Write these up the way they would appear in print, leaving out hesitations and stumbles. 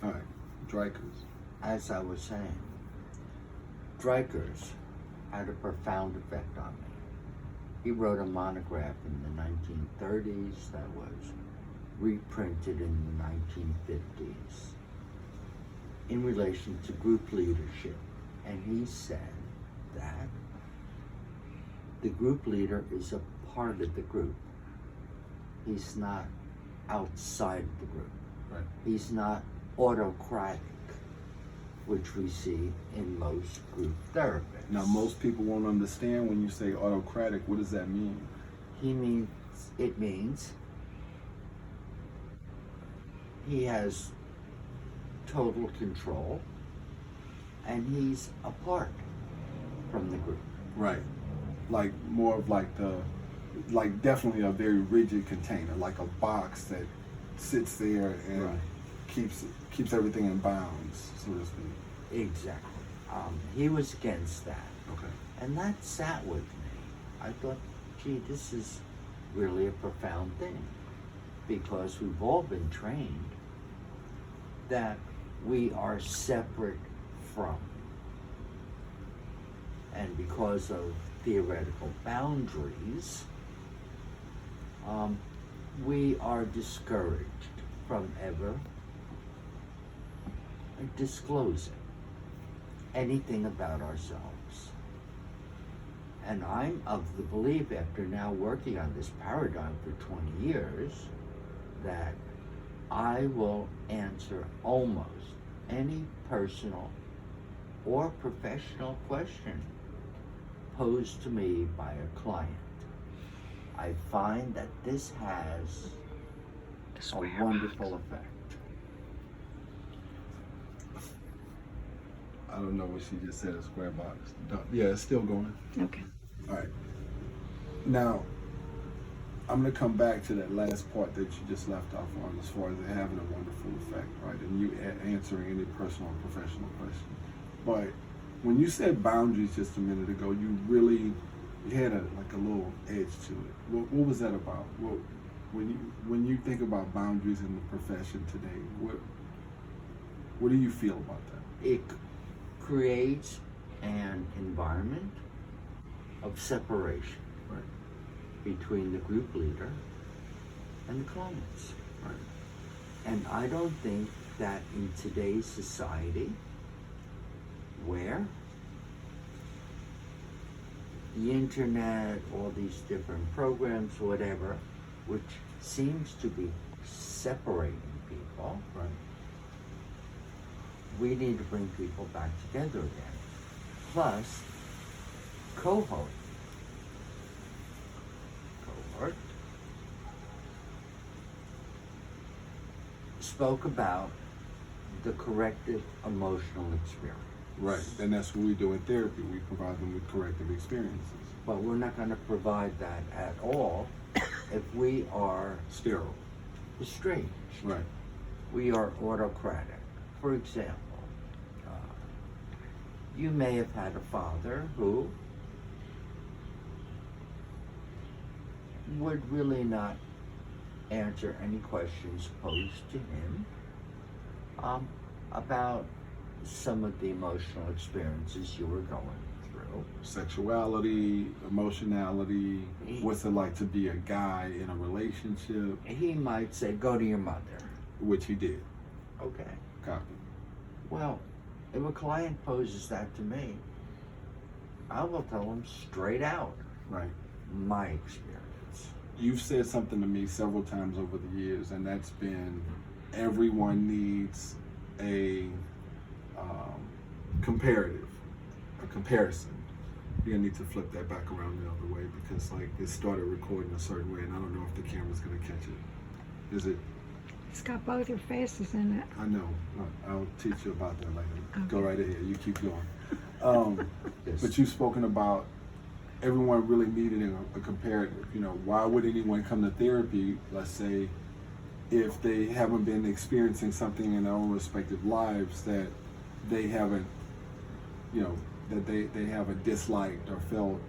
All right, Dreyker's. As I was saying, Dreyker's had a profound effect on me. He wrote a monograph in the 1930s that was reprinted in the 1950s in relation to group leadership. And he said that the group leader is a part of the group. He's not outside of the group. Right. He's not autocratic, which we see in most group therapists. Now, most people won't understand when you say autocratic. What does that mean? It means he has total control and he's apart from the group. Right. Like more of like definitely a very rigid container, like a box that sits there and Right. keeps everything in bounds, so to speak. Exactly. He was against that. Okay. And that sat with me. I thought, gee, this is really a profound thing, because we've all been trained that we are separate from. And because of theoretical boundaries, we are discouraged from ever disclosing anything about ourselves. And I'm of the belief, after now working on this paradigm for 20 years, that I will answer almost any personal or professional question posed to me by a client. I find that this has a wonderful effect. I don't know what she just said, a square box. Yeah, it's still going. Okay. All right. Now, I'm going to come back to that last part that you just left off on as far as it having a wonderful effect, right? And you answering any personal or professional question. But when you said boundaries just a minute ago, you had a little edge to it. What was that about? When you think about boundaries in the profession today, what do you feel about that? It creates an environment of separation, Right. between the group leader and the clients. Right. And I don't think that in today's society, where the internet, all these different programs, whatever, which seems to be separating people, Right. we need to bring people back together again. Plus, cohort spoke about the corrective emotional experience. Right, and that's what we do in therapy. We provide them with corrective experiences. But we're not going to provide that at all if we are Sterile. estranged. Right. We are autocratic. For example, you may have had a father who would really not answer any questions posed to him about some of the emotional experiences you were going through. Sexuality, emotionality, what's it like to be a guy in a relationship? He might say, go to your mother. Which he did. Okay. Copy. Well, if a client poses that to me, I will tell him straight out Right. my experience. You've said something to me several times over the years, and that's been everyone needs a comparison. You're gonna need to flip that back around the other way, because like it started recording a certain way, and I don't know if the camera's gonna catch it. Is it? It's got both your faces in it. I know. I'll teach you about that later. Okay. Go right ahead. You keep going. Yes. But you've spoken about everyone really needing a comparative. You know, why would anyone come to therapy, let's say, if they haven't been experiencing something in their own respective lives that they haven't, that they haven't disliked or felt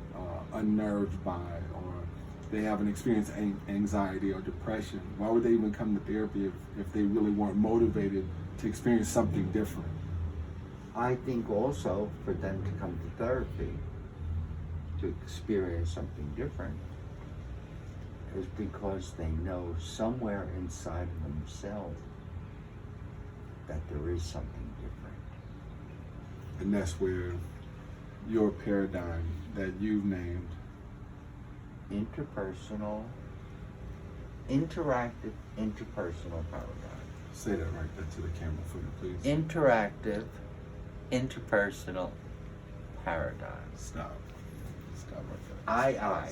unnerved by, or they haven't experienced anxiety or depression, why would they even come to therapy if they really weren't motivated to experience something different? I think also for them to come to therapy to experience something different is because they know somewhere inside of themselves that there is something different. And that's where your paradigm that you've named Interactive Interpersonal Paradigm. Say that right there to the camera for me, please. Interactive Interpersonal Paradigm. Stop. Stop right there. I.